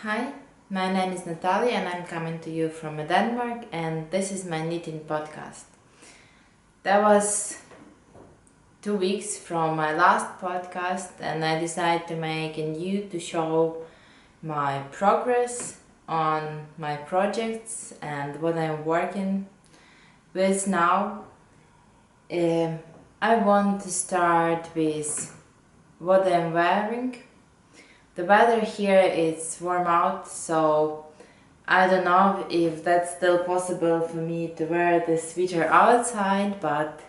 Hi, my name is Natalia and I'm coming to you from Denmark, and this is my knitting podcast. That was 2 weeks from my last podcast, and I decided to make a new to show my progress on my projects and what I'm working with now. I want to start with what I'm wearing. The weather here is warm out, so I don't know if that's still possible for me to wear the sweater outside, but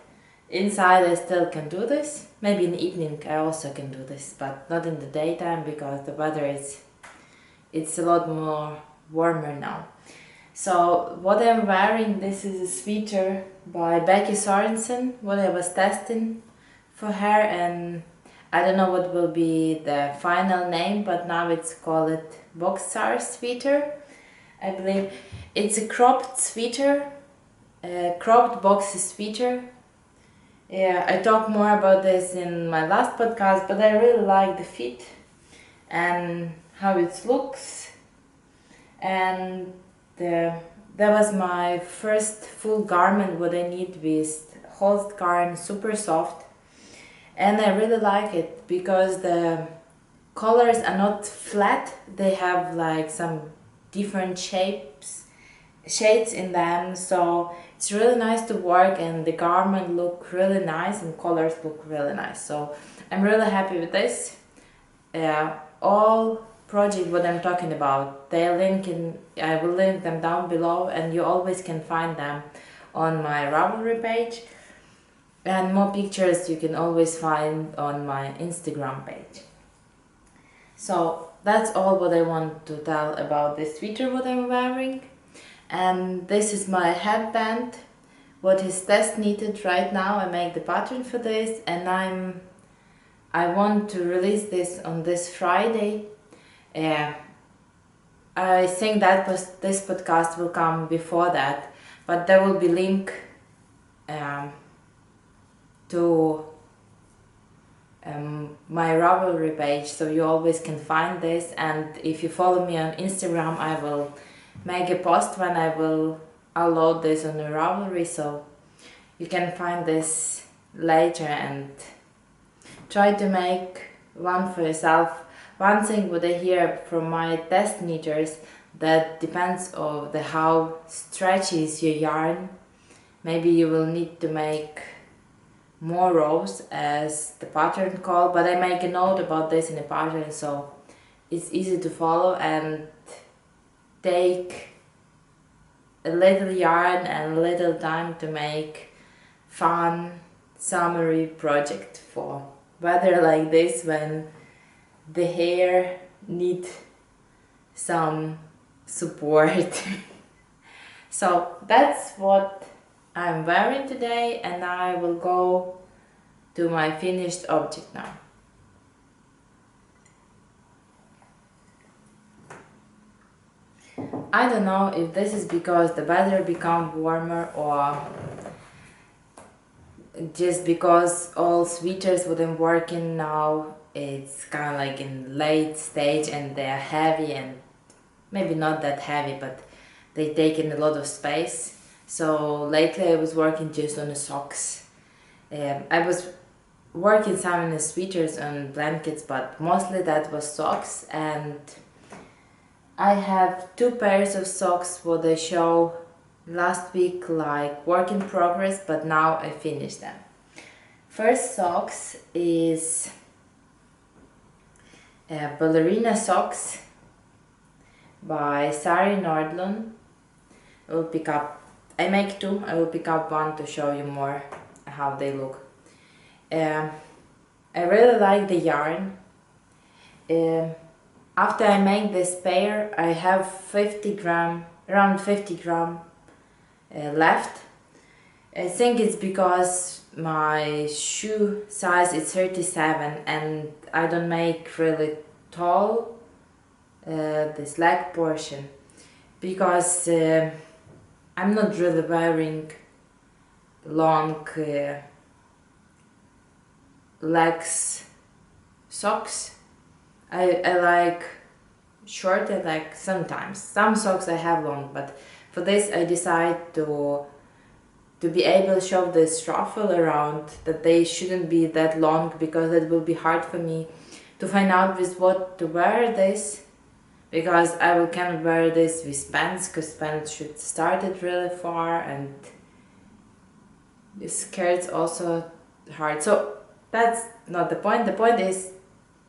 inside I still can do this. Maybe in the evening I also can do this, but not in the daytime because the weather it's a lot more warmer now. So what I'm wearing, this is a sweater by Becky Sorensen, what I was testing for her, and I don't know what will be the final name, but now it's called Boxer sweater. I believe it's a cropped sweater, cropped boxy sweater. Yeah, I talked more about this in my last podcast, but I really like the fit and how it looks. And that was my first full garment what I need with Holst yarn, super soft. And I really like it because the colors are not flat, they have like some different shades in them, so it's really nice to work and the garment look really nice and colors look really nice, so I'm really happy with this. All project what I'm talking about, I will link them down below, and you always can find them on my Ravelry page, and more pictures you can always find on my Instagram page. So that's all what I want to tell about this sweater what I'm wearing. And this is my headband, what is test knitted right now. I make the pattern for this, and I want to release this on this Friday. I think this podcast will come before that, but there will be link to my Ravelry page, so you always can find this. And if you follow me on Instagram, I will make a post when I will upload this on the Ravelry, so you can find this later and try to make one for yourself. One thing what I hear from my test knitters, that depends on how stretchy is your yarn. Maybe you will need to make more rows as the pattern call, but I make a note about this in the pattern, so it's easy to follow and take a little yarn and a little time to make fun summery project for weather like this when the hair need some support. So that's what I'm wearing today, and I will go to my finished object now. I don't know if this is because the weather become warmer or just because all sweaters what I'm working now, it's kind of like in late stage and they're heavy, and maybe not that heavy, but they take in a lot of space. So lately I was working just on the socks. I was working some in the sweaters and blankets, but mostly that was socks, and I have 2 pairs of socks what I show last week like work in progress, but now I finished them. First socks is ballerina socks by Sari Nordlund. I make 2, I will pick up one to show you more how they look. I really like the yarn. After I make this pair, I have around 50 gram left. I think it's because my shoe size is 37 and I don't make really tall this leg portion, because I'm not really wearing long legs socks. I like shorter, like sometimes. Some socks I have long, but for this I decide to be able to show this ruffle around, that they shouldn't be that long, because it will be hard for me to find out with what to wear this, because I will cannot wear this with pants, because pants should start it really far, and the skirts also hard. So that's not the point. The point is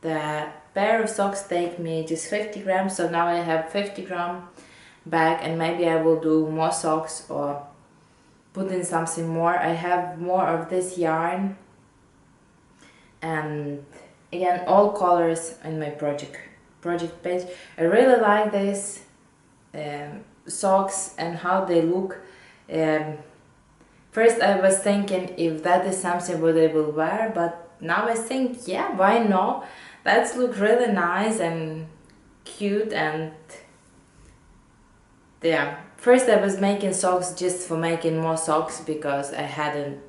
the pair of socks take me just 50 grams, so now I have 50-gram bag, and maybe I will do more socks or put in something more. I have more of this yarn, and again, all colors in my project page. I really like this socks and how they look. First I was thinking if that is something what I will wear, but now I think, yeah, why not? That look really nice and cute. And yeah, first I was making socks just for making more socks, because I hadn't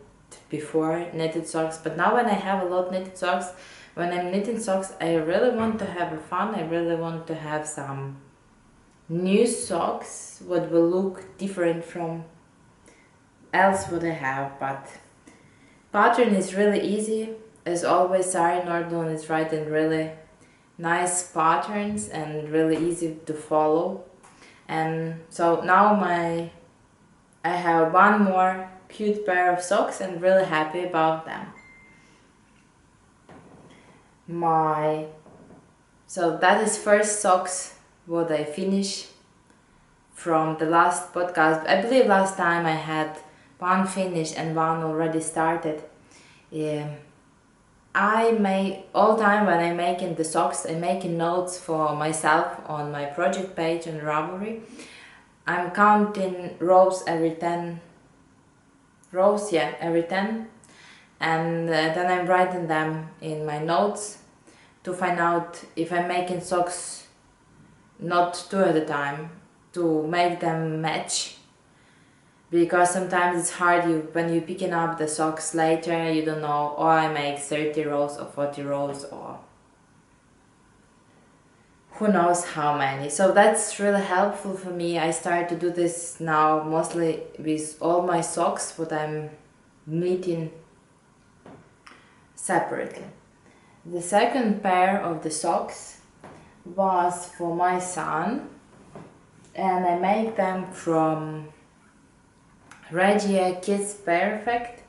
before knitted socks, but now when I have a lot knitted socks, when I'm knitting socks, I really want to have fun. I really want to have some new socks what will look different from else what I have. But pattern is really easy. As always, Sari Nordlund is writing really nice patterns and really easy to follow. And so now I have one more cute pair of socks and really happy about them. So that is first socks what I finish from the last podcast. I believe last time I had one finished and one already started. I make all time when I'm making the socks, I'm making notes for myself on my project page on Ravelry. I'm counting rows every 10 rows, yeah, every 10, and then I'm writing them in my notes to find out if I'm making socks not two at a time, to make them match, because sometimes it's hard when you're picking up the socks later, you don't know, oh, I make 30 rows or 40 rows or who knows how many. So that's really helpful for me. I start to do this now mostly with all my socks what I'm knitting separately. The second pair of the socks was for my son, and I make them from Regia Kids Perfect.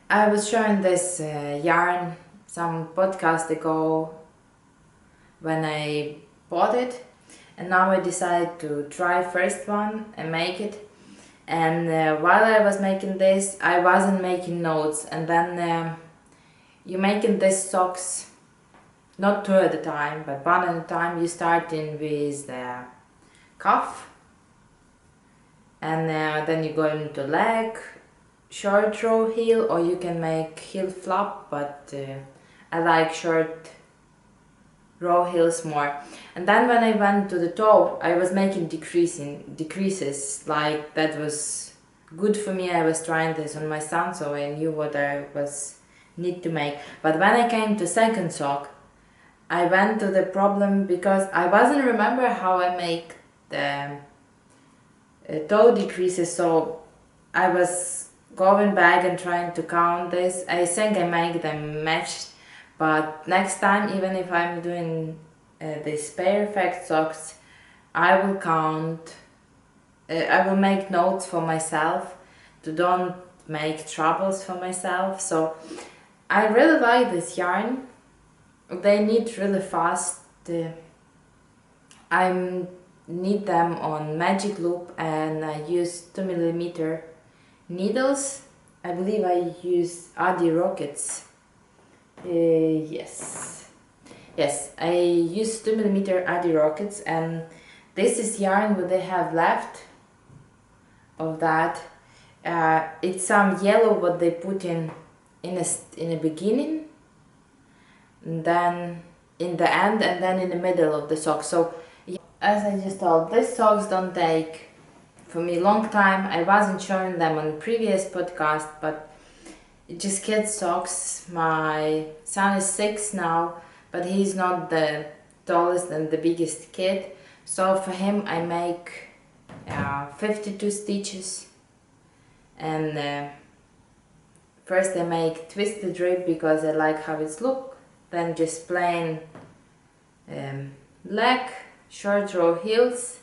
I was showing this yarn some podcast ago when I bought it, and now I decided to try first one and make it. And while I was making this, I wasn't making notes, and then you're making these socks not two at a time but one at a time. You starting with the cuff, and then you go into leg, short row heel, or you can make heel flap, but I like short row heels more. And then when I went to the toe, I was making decreases, like that was good for me. I was trying this on my son, so I knew what I was need to make. But when I came to second sock, I went to the problem because I wasn't remember how I make the toe decreases, so I was going back and trying to count this. I think I make them matched, but next time, even if I'm doing these perfect socks, I will count, I will make notes for myself to don't make troubles for myself. So I really like this yarn. They knit really fast. I knit them on magic loop, and I use 2mm needles. I believe I use Adi Rockets. Yes, I use 2mm Adi Rockets, and this is yarn what they have left of that. It's some yellow what they put in the beginning, and then in the end, and then in the middle of the sock. So as I just told, these socks don't take for me long time. I wasn't showing them on previous podcast, but just kids socks. My son is 6 now, but he's not the tallest and the biggest kid. So for him I make 52 stitches, and first I make twisted rib because I like how it's look, then just plain leg, short row heels,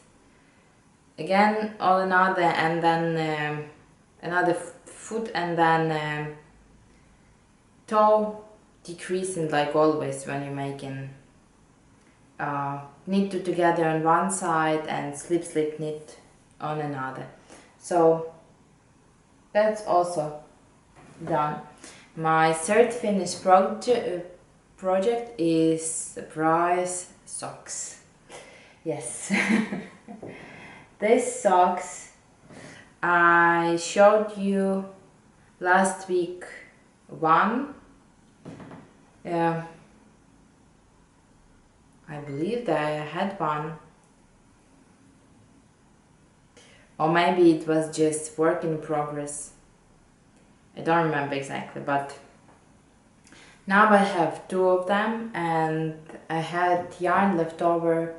again all another, and then another foot, and then toe decreasing like always when you're making knit two together on one side and slip slip knit on another. So that's also done. My third finished project is surprise socks. Yes. These socks I showed you last week one. I believe that I had one, or maybe it was just work in progress. I don't remember exactly, but now I have two of them, and I had yarn left over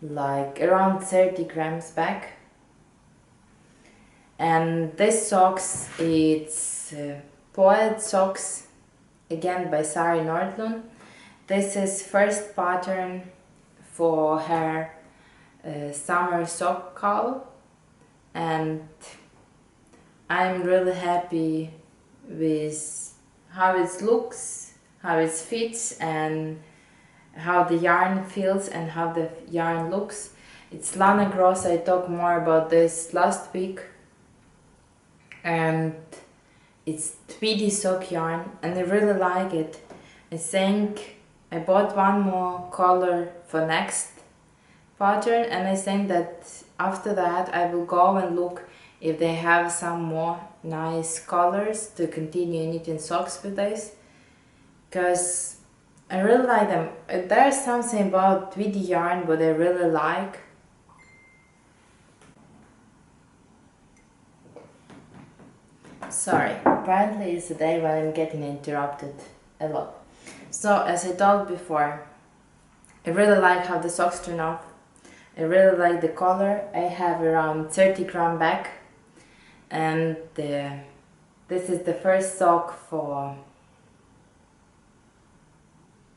like around 30 grams back. And this socks, it's Poet Socks, again by Sari Nordlund. This is first pattern for her summer sock call, and I'm really happy with how it looks, how it fits, and how the yarn feels and how the yarn looks. It's Lana Gross. I talked more about this last week, and it's tweedy sock yarn and I really like it. I think I bought one more color for next pattern, and I think that after that I will go and look if they have some more nice colors to continue knitting socks with this, because I really like them. There's something about tweedy yarn what I really like. Sorry, apparently it's a day when I'm getting interrupted a lot. So as I told before, I really like how the socks turn off. I really like the color. I have around 30 gram back, and this is the first sock for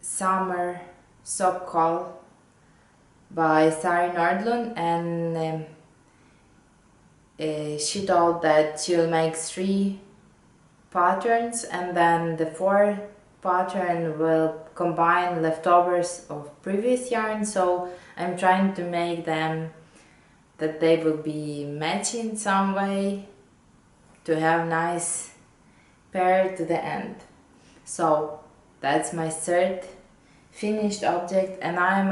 summer sock call by Sari Nordlund, and she told that she'll make 3 patterns, and then the 4th pattern will combine leftovers of previous yarn. So I'm trying to make them that they will be matching some way to have nice pair to the end. So that's my third finished object, and I'm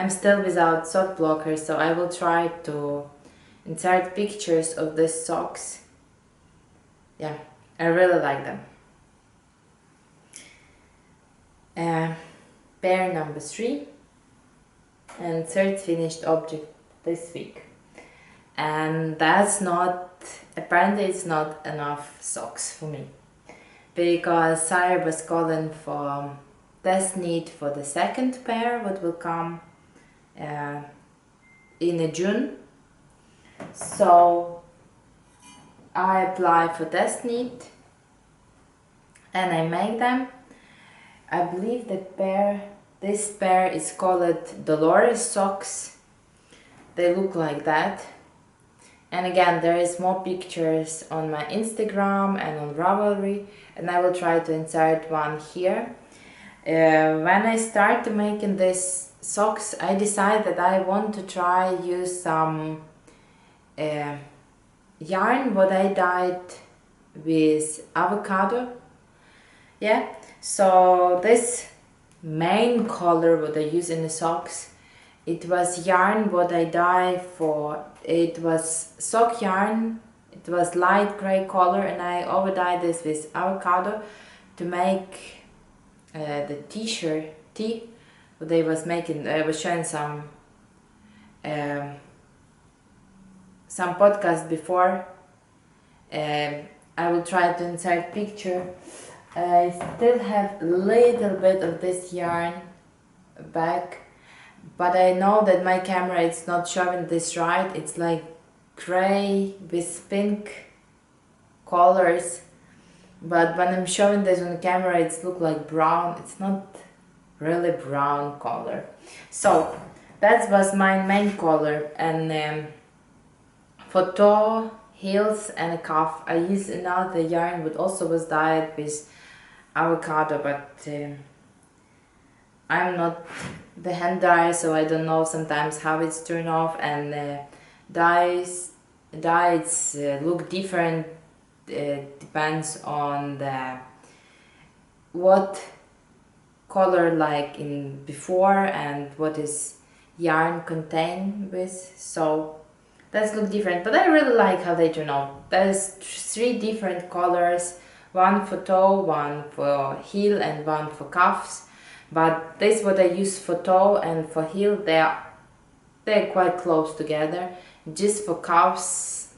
still without sock blockers, so I will try to insert pictures of these socks. Yeah, I really like them. Pair number 3 and third finished object this week. And that's not, apparently it's not enough socks for me, because Sari was calling for test knit for the second pair what will come in June. So I apply for test knit and I make them. I believe this pair is called Dolores socks. They look like that. And again, there is more pictures on my Instagram and on Ravelry, and I will try to insert one here. When I started making these socks, I decided that I want to try use some yarn what I dyed with avocado. Yeah, so this main color what I use in the socks, it was yarn what I dyed for, it was sock yarn, it was light gray color, and I over dyed this with avocado to make the t-shirt what I was making. I was showing some podcast before. I will try to insert picture. I still have a little bit of this yarn back, but I know that my camera is not showing this right. It's like gray with pink colors, but when I'm showing this on the camera it's look like brown. It's not really brown color. So that was my main color. And for toe, heels and a cuff I used another yarn which also was dyed with avocado, but I'm not the hand dyer, so I don't know sometimes how it's turned off, and dyes look different. Depends on the what color like in before and what is yarn contained with, so that's look different, but I really like how they turn out. There's 3 different colors, one for toe, one for heel and one for cuffs, but this what I use for toe and for heel. They're quite close together. Just for cuffs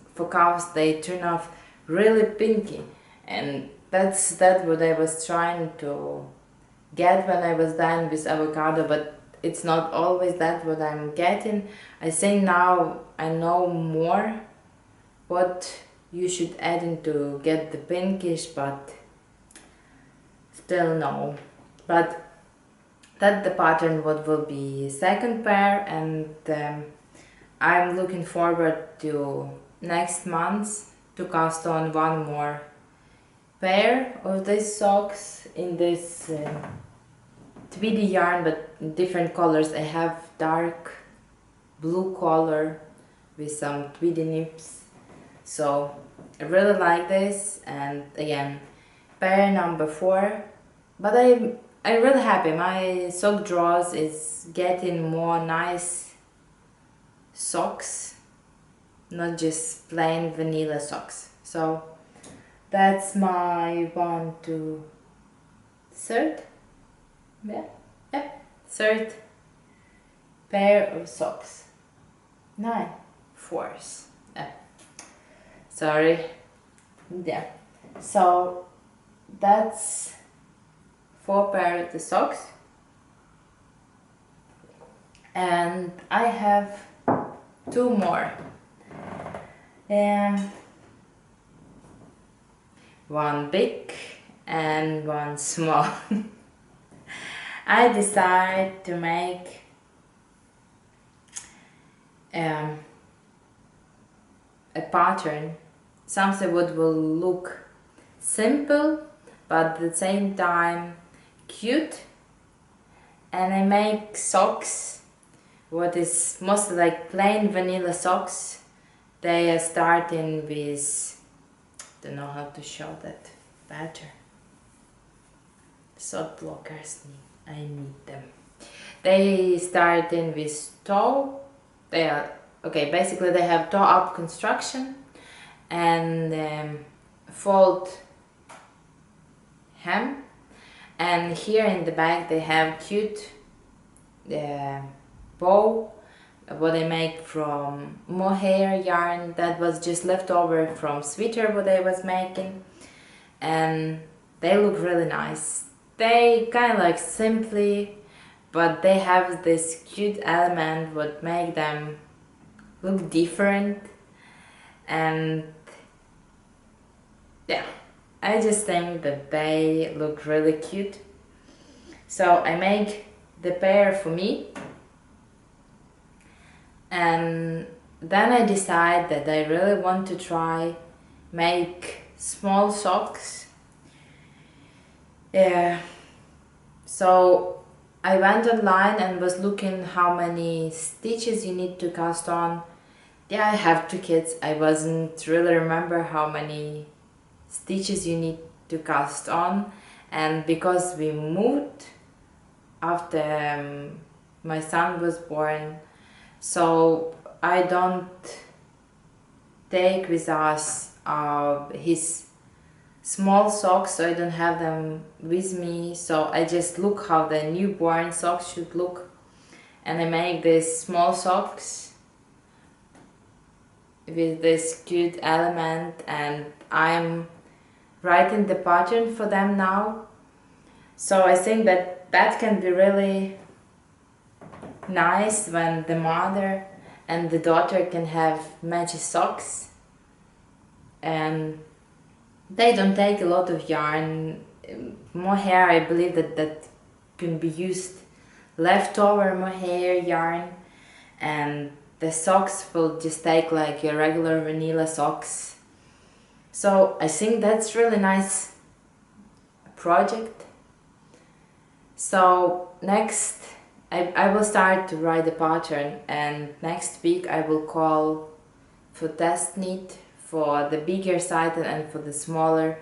they turn off really pinky, and that's what I was trying to get when I was dyeing with avocado, but it's not always that what I'm getting. I think now I know more what you should add in to get the pinkish, but still no. But that's the pattern what will be second pair, and I'm looking forward to next month to cast on one more pair of these socks in this 3D yarn, but in different colors. I have dark blue color with some 3D nips, so I really like this. And again, pair number 4, but I'm really happy. My sock drawers is getting more nice socks, not just plain vanilla socks. So that's my 1, 2, 3rd, yeah, 3rd pair of socks. 9 4s. Sorry. Yeah. So that's 4 pair of the socks, and I have 2 more. One big and one small. I decided to make a pattern, something what will look simple but at the same time cute, and I make socks what is mostly like plain vanilla socks. They are starting with, don't know how to show that better. Sock blockers, I need them. They starting with toe. They are okay. Basically, they have toe up construction and fold hem, and here in the back they have cute bow what I make from mohair yarn that was just left over from sweater what I was making, and they look really nice. They kind of like simply, but they have this cute element what make them look different, and yeah, I just think that they look really cute. So I make the pair for me, and then I decide that I really want to try make small socks. So I went online and was looking how many stitches you need to cast on. Yeah, I have 2 kids. I wasn't really remember how many stitches you need to cast on, and because we moved after my son was born, so I don't take with us his small socks, so I don't have them with me. So I just look how the newborn socks should look, and I make these small socks with this cute element, and I'm writing the pattern for them now. So I think that that can be really nice when the mother and the daughter can have matchy socks, and they don't take a lot of yarn. Mohair, I believe that can be used leftover mohair yarn, and the socks will just take like your regular vanilla socks. So I think that's really nice project. So next I will start to write the pattern, and next week I will call for test knit for the bigger size and for the smaller.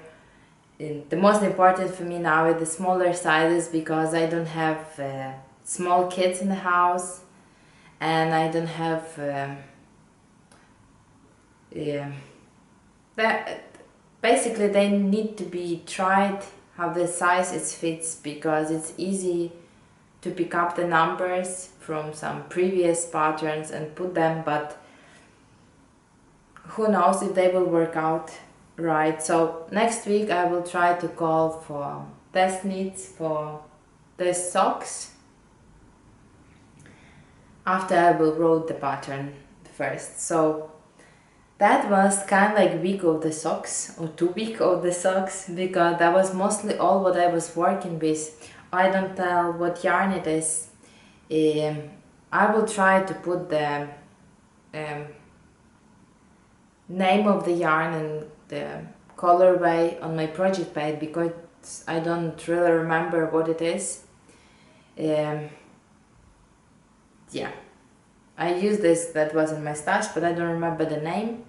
The most important for me now is the smaller sizes, because I don't have small kids in the house, and I don't have that. Basically they need to be tried how the size it fits, because it's easy to pick up the numbers from some previous patterns and put them, but who knows if they will work out right. So next week I will try to call for test knits for the socks after I will wrote the pattern first. So that was kind of like week of the socks, or 2 week of the socks, because that was mostly all what I was working with. I don't tell what yarn it is. I will try to put the name of the yarn and the colorway on my project page, because I don't really remember what it is. Yeah, I used this, that was in my stash, but I don't remember the name.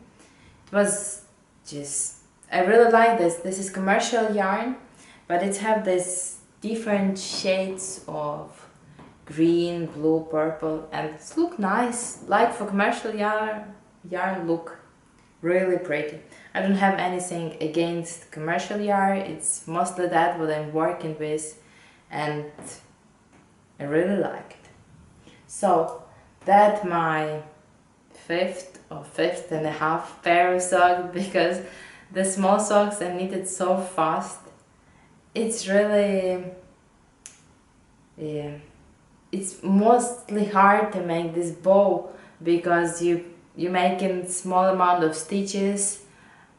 It was just, I really like this. This is commercial yarn, but it have this different shades of green, blue, purple, and it look nice. Like for commercial yarn look really pretty. I don't have anything against commercial yarn. It's mostly that what I'm working with, and I really like it. So that my fifth and a half pair of socks, because the small socks I knitted so fast. It's really it's mostly hard to make this bow, because you making small amount of stitches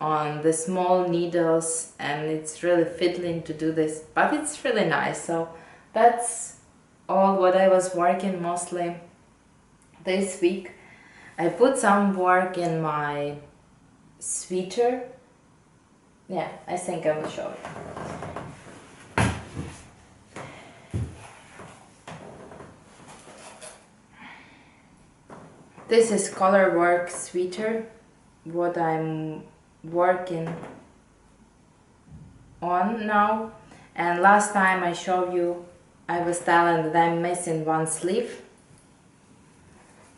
on the small needles, and it's really fiddling to do this, but it's really nice. So that's all what I was working mostly this week. I put some work in my sweater. Yeah, I think I will show it. This is color work sweater, what I'm working on now. And last time I showed you, I was telling that I'm missing one sleeve.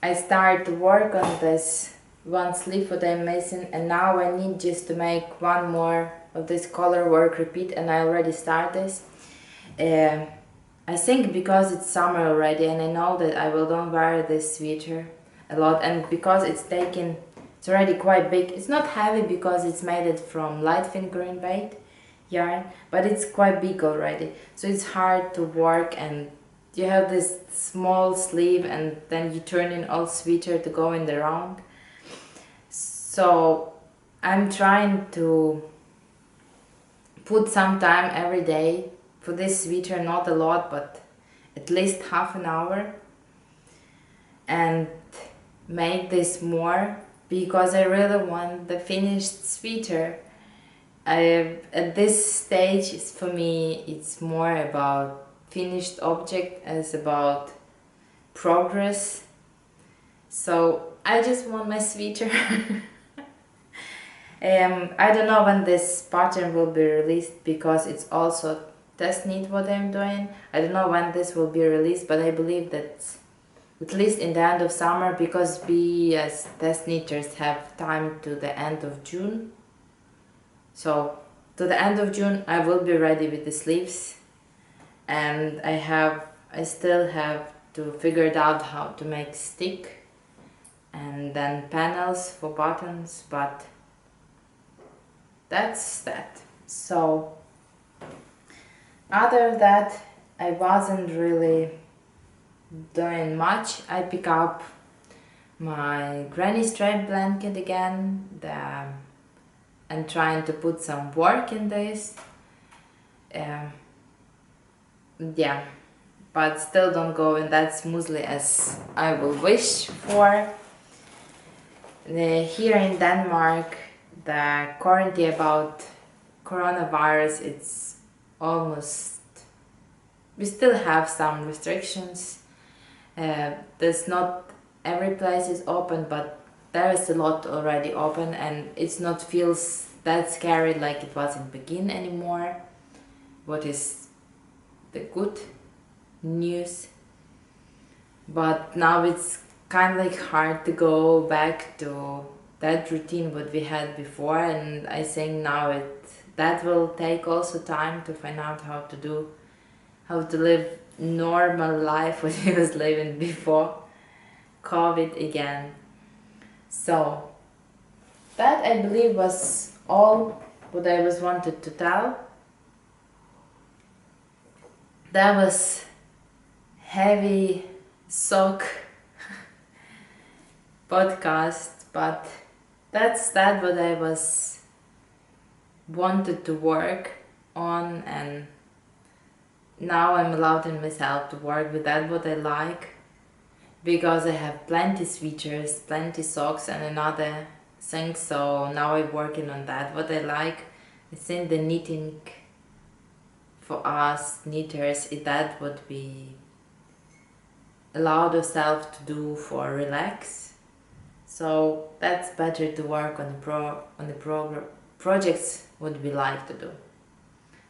I started to work on this one sleeve what I'm missing, and now I need just to make one more of this color work repeat, and I already start this. I think because it's summer already, and I know that I will don't wear this sweater a lot, and because it's already quite big. It's not heavy because it's made it from light fin green bait yarn, but it's quite big already, so it's hard to work, and you have this small sleeve and then you turn in all sweater to go in the round. So I'm trying to put some time every day for this sweater, not a lot, but at least half an hour, and make this more, because I really want the finished sweater. At this stage, for me, it's more about finished object as about progress. So I just want my sweater. I don't know when this pattern will be released, because it's also test knit what I'm doing. I don't know when this will be released, but I believe that at least in the end of summer, because we as test knitters have time to the end of June. So to the end of June I will be ready with the sleeves, and I still have to figure it out how to make stick and then panels for buttons, but that's that. So other than that, I wasn't really doing much. I pick up my granny strap blanket again, and trying to put some work in this. Um, yeah, but still don't go in that smoothly as I will wish for. Here in Denmark, the quarantine about coronavirus, it's almost, we still have some restrictions. There's not every place is open, but there is a lot already open, and it's not feels that scary like it was in Begin anymore. What is the good news? But now it's kind of like hard to go back to that routine what we had before, and I think now that will take also time to find out how to live normal life what he was living before COVID again. So that I believe was all what I was wanted to tell. That was heavy sock podcast, but that's that what I was wanted to work on, and now I'm allowed in myself to work with that what I like, because I have plenty sweaters, plenty socks and another thing, so now I'm working on that what I like. I think the knitting for us knitters is that what we allowed ourselves to do for relax. So that's better to work on the projects what we like to do.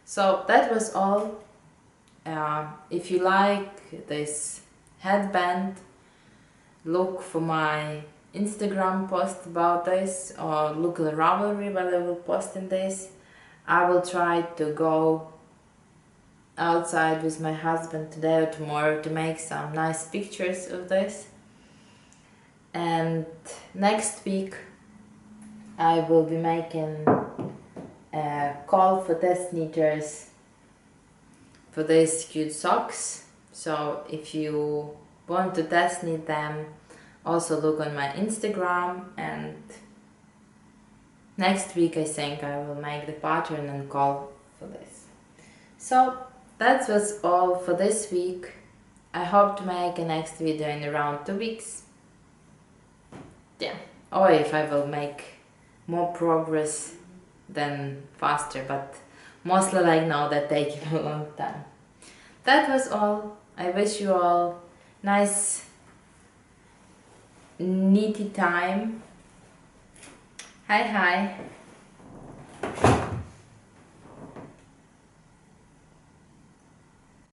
So that was all. If you like this headband, look for my Instagram post about this, or look at the Ravelry where I will post in this. I will try to go outside with my husband today or tomorrow to make some nice pictures of this. And next week I will be making a call for test knitters for these cute socks. So if you want to test knit them, also look on my Instagram, and next week I think I will make the pattern and call for this. So that was all for this week. I hope to make a next video in around 2 weeks. Yeah, or if I will make more progress then faster, but mostly like now that taking a long time. That was all. I wish you all nice knitty time. Hi.